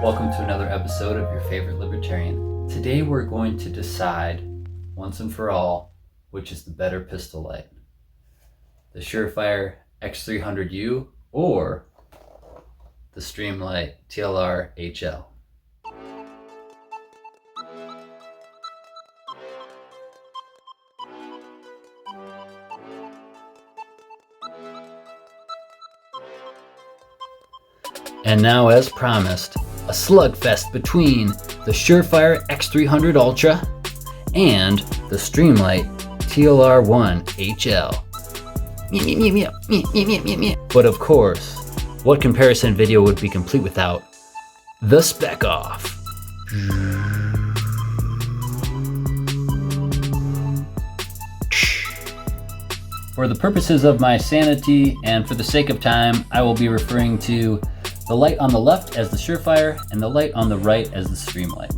Welcome to another episode of Your Favorite Libertarian. Today we're going to decide, once and for all, which is the better pistol light. The Surefire X300U or the Streamlight TLR-HL. And now, as promised, a slugfest between the Surefire X300 Ultra and the Streamlight TLR-1 HL. But of course, what comparison video would be complete without the Spec-Off? For the purposes of my sanity and for the sake of time, I will be referring to the light on the left as the Surefire and the light on the right as the Streamlight.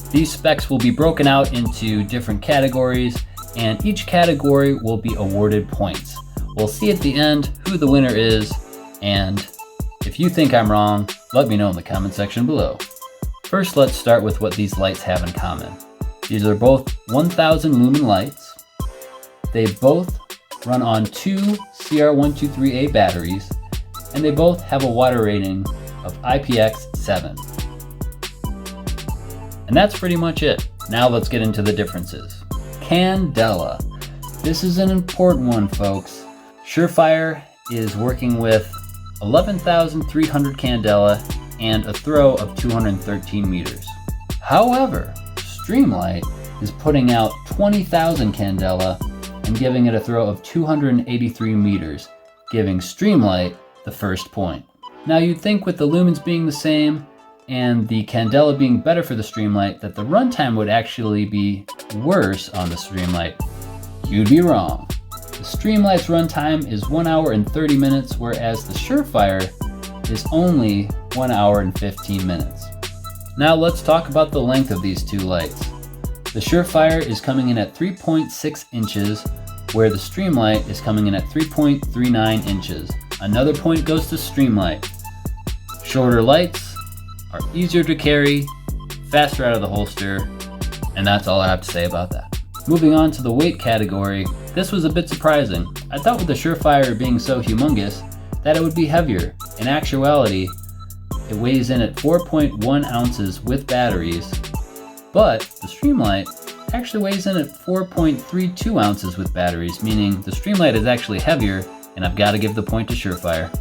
These specs will be broken out into different categories, and each category will be awarded points. We'll see at the end who the winner is, and if you think I'm wrong, let me know in the comment section below. First, let's start with what these lights have in common. These are both 1000 lumen lights. They both run on two CR123A batteries, and they both have a water rating of IPX7. And that's pretty much it. Now let's get into the differences. Candela. This is an important one, folks. Surefire is working with 11,300 candela and a throw of 213 meters. However, Streamlight is putting out 20,000 candela and giving it a throw of 283 meters, giving Streamlight the first point. Now you'd think with the lumens being the same and the candela being better for the Streamlight that the runtime would actually be worse on the Streamlight. You'd be wrong. The Streamlight's runtime is 1 hour and 30 minutes, whereas the Surefire is only 1 hour and 15 minutes. Now let's talk about the length of these two lights. The Surefire is coming in at 3.6 inches, where the Streamlight is coming in at 3.39 inches. Another point goes to Streamlight. Shorter lights are easier to carry, faster out of the holster, and that's all I have to say about that. Moving on to the weight category, this was a bit surprising. I thought with the Surefire being so humongous that it would be heavier. In actuality, it weighs in at 4.1 ounces with batteries, but the Streamlight actually weighs in at 4.32 ounces with batteries, meaning the Streamlight is actually heavier, and I've got to give the point to Surefire.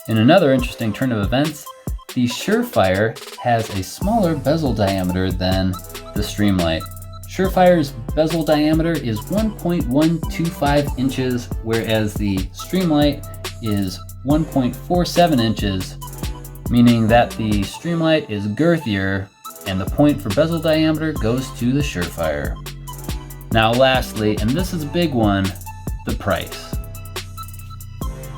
In another interesting turn of events, the Surefire has a smaller bezel diameter than the Streamlight. Surefire's bezel diameter is 1.125 inches, whereas the Streamlight is 1.47 inches, meaning that the Streamlight is girthier, and the point for bezel diameter goes to the Surefire. Now lastly, and this is a big one, the price.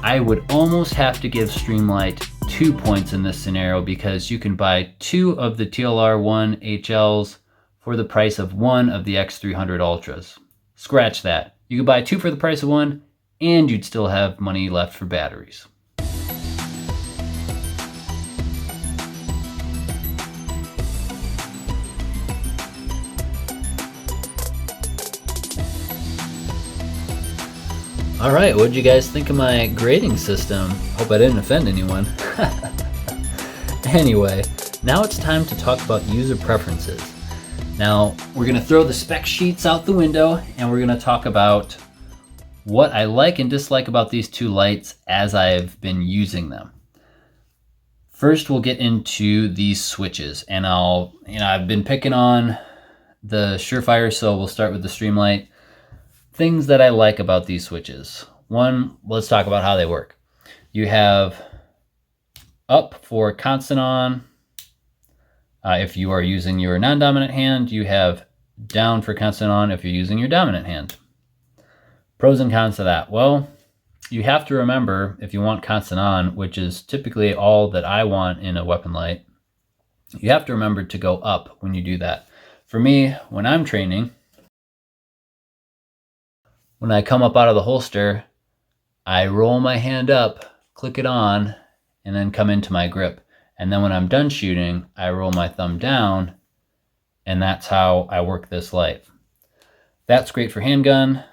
I would almost have to give Streamlight 2 points in this scenario because you can buy 2 of the TLR-1 HLs for the price of 1 of the X300 Ultras. Scratch that. You could buy 2 for the price of 1 and you'd still have money left for batteries. Alright, what'd you guys think of my grading system? Hope I didn't offend anyone. Anyway, now it's time to talk about user preferences. Now, we're going to throw the spec sheets out the window and we're going to talk about what I like and dislike about these two lights as I've been using them. First, we'll get into these switches, and I've been picking on the Surefire, so we'll start with the Streamlight. Things that I like about these switches. One, let's talk about how they work. You have up for constant on. If you are using your non-dominant hand, you have down for constant on if you're using your dominant hand. Pros and cons to that. Well, you have to remember if you want constant on, which is typically all that I want in a weapon light, you have to remember to go up when you do that. For me, when I'm training, when I come up out of the holster, I roll my hand up, click it on, and then come into my grip. And then when I'm done shooting, I roll my thumb down, and that's how I work this light. That's great for handgun.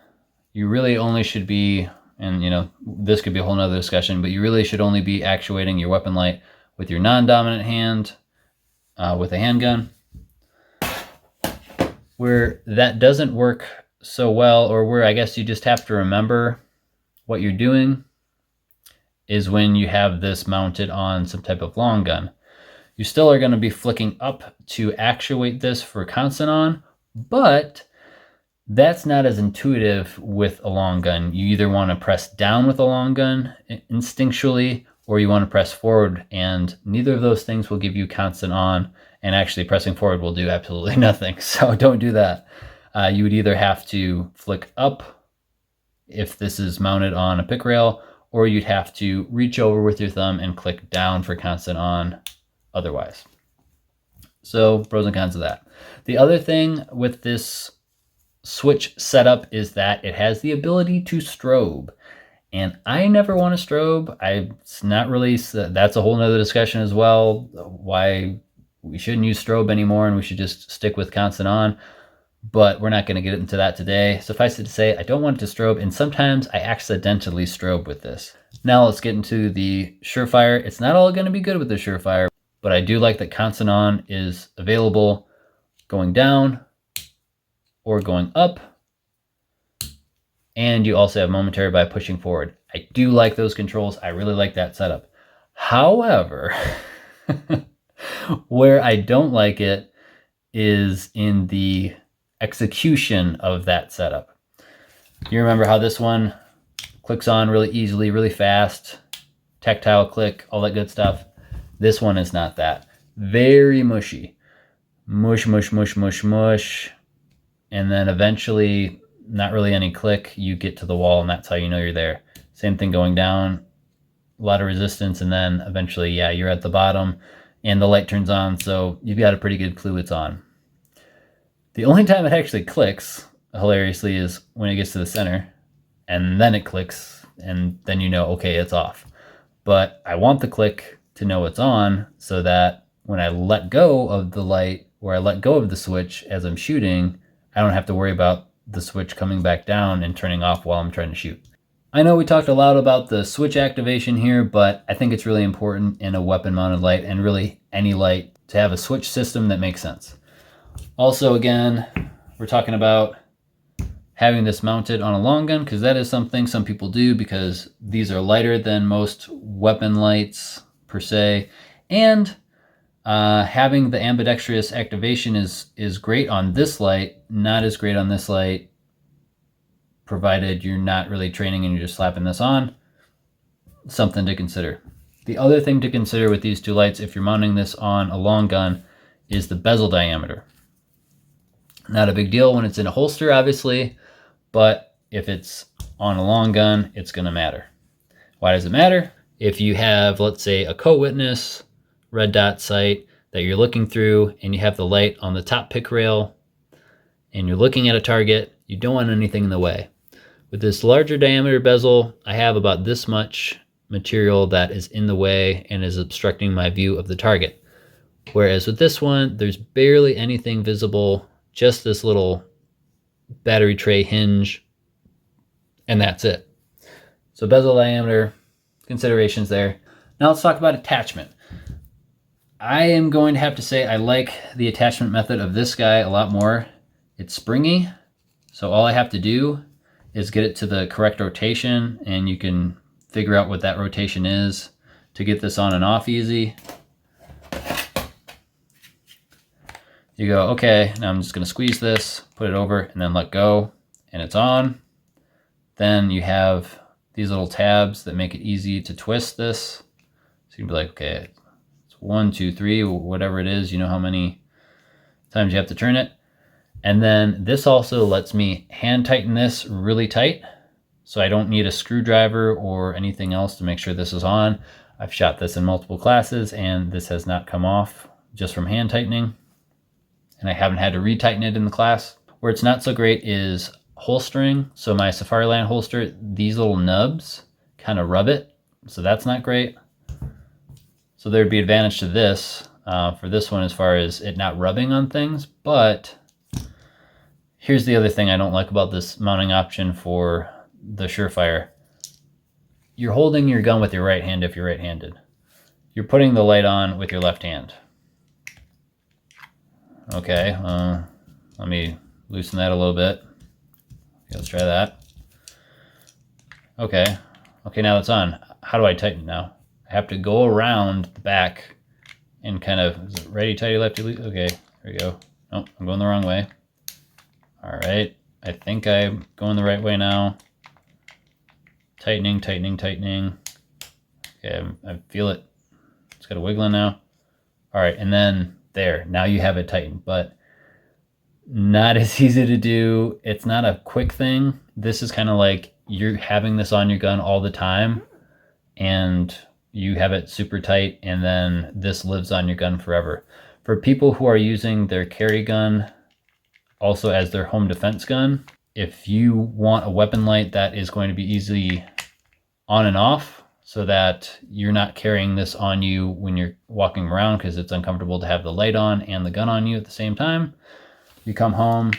You really only should be, and you know, this could be a whole nother discussion, but you really should only be actuating your weapon light with your non-dominant hand with a handgun. Where that doesn't work so well, or where I guess you just have to remember what you're doing, is when you have this mounted on some type of long gun. You still are going to be flicking up to actuate this for constant on, but that's not as intuitive with a long gun. You either want to press down with a long gun instinctually, or you want to press forward, and neither of those things will give you constant on, and actually pressing forward will do absolutely nothing. So don't do that. You would either have to flick up if this is mounted on a pick rail, or you'd have to reach over with your thumb and click down for constant on otherwise. So pros and cons of that. The other thing with this switch setup is that it has the ability to strobe. And I never want to strobe. It's not really, that's a whole nother discussion as well, why we shouldn't use strobe anymore and we should just stick with constant on. But we're not going to get into that today. Suffice it to say, I don't want it to strobe, and sometimes I accidentally strobe with this. Now let's get into the Surefire. It's not all going to be good with the Surefire, but I do like that constant on is available going down or going up. And you also have momentary by pushing forward. I do like those controls. I really like that setup. However, where I don't like it is in the execution of that setup. You remember how this one clicks on really easily, really fast, tactile click, all that good stuff. This one is not that. Very mushy. Mush, mush, mush, mush, mush. And then eventually, not really any click, you get to the wall, and that's how you know you're there. Same thing going down, a lot of resistance, and then eventually, yeah, you're at the bottom, and the light turns on, so you've got a pretty good clue it's on. The only time it actually clicks, hilariously, is when it gets to the center, and then it clicks, and then you know, okay, it's off. But I want the click to know it's on, so that when I let go of the light, or I let go of the switch as I'm shooting, I don't have to worry about the switch coming back down and turning off while I'm trying to shoot. I know we talked a lot about the switch activation here, but I think it's really important in a weapon mounted light, and really any light, to have a switch system that makes sense. Also, again, we're talking about having this mounted on a long gun, because that is something some people do, because these are lighter than most weapon lights per se. And having the ambidextrous activation is great on this light, not as great on this light, provided you're not really training and you're just slapping this on. Something to consider. The other thing to consider with these two lights, if you're mounting this on a long gun, is the bezel diameter. Not a big deal when it's in a holster, obviously, but if it's on a long gun, it's going to matter. Why does it matter? If you have, let's say, a co-witness red dot sight that you're looking through, and you have the light on the top pick rail, and you're looking at a target, you don't want anything in the way. With this larger diameter bezel, I have about this much material that is in the way and is obstructing my view of the target. Whereas with this one, there's barely anything visible, just this little battery tray hinge, and that's it. So bezel diameter, considerations there. Now let's talk about attachment. I am going to have to say I like the attachment method of this guy a lot more. It's springy, so all I have to do is get it to the correct rotation, and you can figure out what that rotation is to get this on and off easy. You go, okay, now I'm just going to squeeze this, put it over, and then let go, and it's on. Then you have these little tabs that make it easy to twist this. So you can be like, okay, it's 1, 2, 3, whatever it is, you know how many times you have to turn it. And then this also lets me hand tighten this really tight, so I don't need a screwdriver or anything else to make sure this is on. I've shot this in multiple classes, and this has not come off just from hand tightening, and I haven't had to retighten it in the class. Where it's not so great is holstering. So my Safariland holster, these little nubs kind of rub it, so that's not great. So there'd be advantage to this for this one as far as it not rubbing on things. But here's the other thing I don't like about this mounting option for the Surefire. You're holding your gun with your right hand if you're right-handed. You're putting the light on with your left hand. Okay, let me loosen that a little bit. Okay, let's try that. Okay, now it's on. How do I tighten it now? I have to go around the back and kind of, is it righty, tighty, lefty, okay, there we go. Nope, I'm going the wrong way. All right, I think I'm going the right way now. Tightening, tightening, tightening. Okay, I feel it. It's got a wiggling now. All right, and then there, now you have it tightened, but not as easy to do. It's not a quick thing. This is kind of like you're having this on your gun all the time and you have it super tight, and then this lives on your gun forever. For people who are using their carry gun also as their home defense gun, if you want a weapon light that is going to be easily on and off so that you're not carrying this on you when you're walking around because it's uncomfortable to have the light on and the gun on you at the same time, you come home,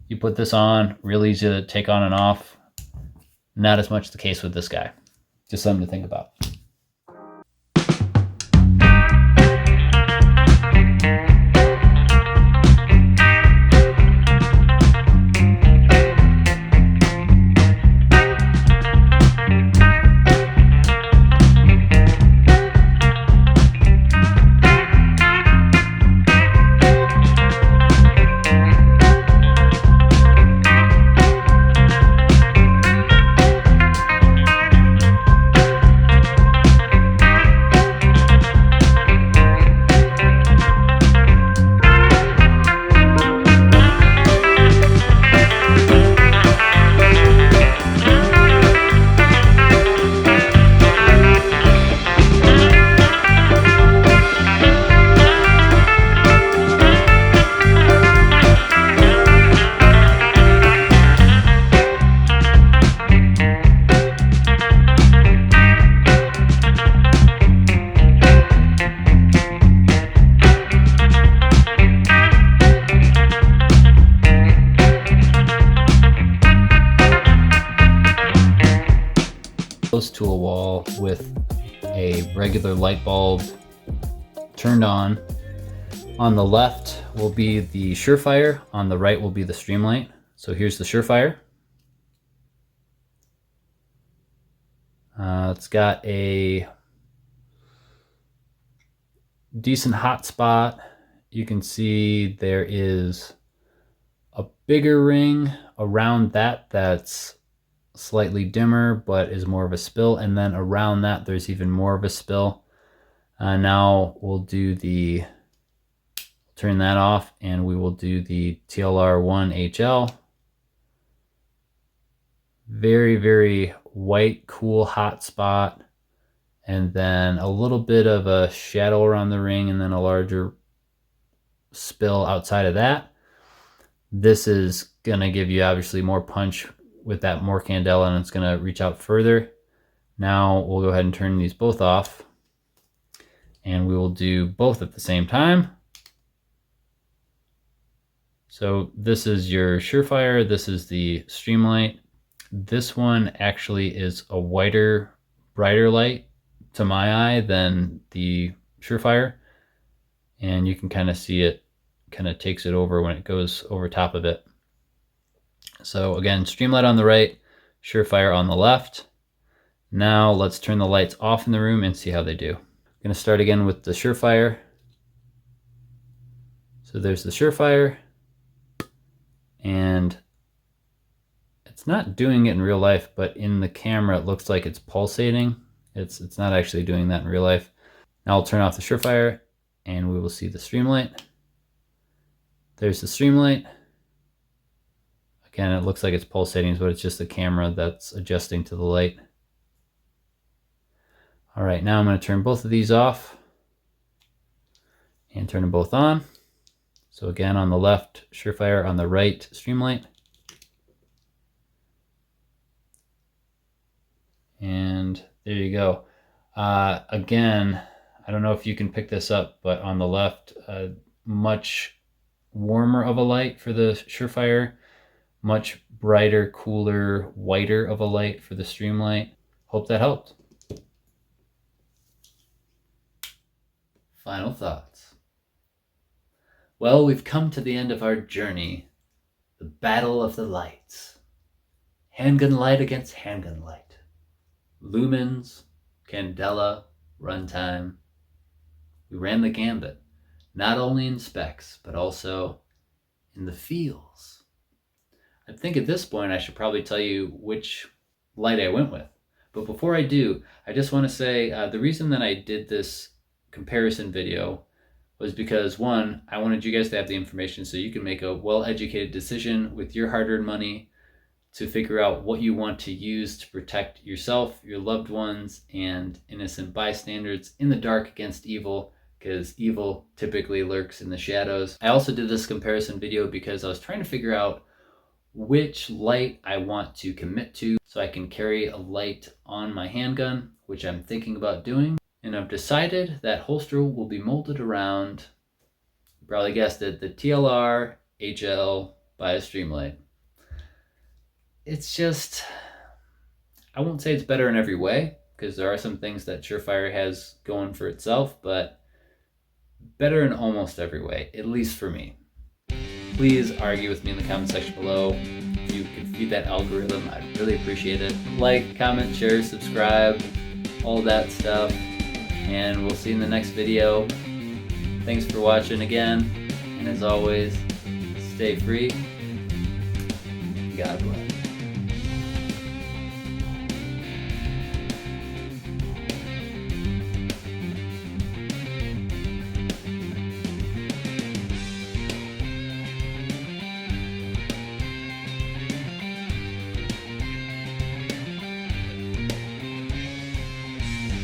you put this on, real easy to take on and off. Not as much the case with this guy. Just something to think about. Close to a wall with a regular light bulb turned on. On the left will be the Surefire, on the right will be the Streamlight. So here's the Surefire. It's got a decent hot spot. You can see there is a bigger ring around that that's slightly dimmer but is more of a spill, and then around that there's even more of a spill. Now we'll do turn that off, and we will do the TLR-1 HL. Very, very white, cool, hot spot, and then a little bit of a shadow around the ring, and then a larger spill outside of that. This is gonna give you obviously more punch with that more candela, and it's gonna reach out further. Now we'll go ahead and turn these both off, and we will do both at the same time. So this is your Surefire, this is the Streamlight. This one actually is a whiter, brighter light to my eye than the Surefire, and you can kind of see it kind of takes it over when it goes over top of it. So again, Streamlight on the right, Surefire on the left. Now let's turn the lights off in the room and see how they do. I'm gonna start again with the Surefire. So there's the Surefire, and it's not doing it in real life, but in the camera it looks like it's pulsating. It's not actually doing that in real life. Now I'll turn off the Surefire and we will see the Streamlight. There's the Streamlight. Again, it looks like it's pulsating, but it's just the camera that's adjusting to the light. All right, now I'm going to turn both of these off and turn them both on. So again, on the left, Surefire, on the right, Streamlight. And there you go. Again, I don't know if you can pick this up, but on the left, much warmer of a light for the Surefire, much brighter, cooler, whiter of a light for the Streamlight. Hope that helped. Final thoughts. Well, we've come to the end of our journey. The battle of the lights. Handgun light against handgun light. Lumens, candela, runtime. We ran the gambit, not only in specs, but also in the feels. I think at this point I should probably tell you which light I went with. But before I do, I just want to say the reason that I did this comparison video was because, one, I wanted you guys to have the information so you can make a well-educated decision with your hard-earned money to figure out what you want to use to protect yourself, your loved ones, and innocent bystanders in the dark against evil, because evil typically lurks in the shadows. I also did this comparison video because I was trying to figure out which light I want to commit to so I can carry a light on my handgun, which I'm thinking about doing. And I've decided that holster will be molded around, you probably guessed it, the TLR-HL by a Streamlight. It's just, I won't say it's better in every way, because there are some things that Surefire has going for itself, but better in almost every way, at least for me. Please argue with me in the comment section below. If you could feed that algorithm, I'd really appreciate it. Like, comment, share, subscribe, all that stuff. And we'll see you in the next video. Thanks for watching again. And as always, stay free. God bless.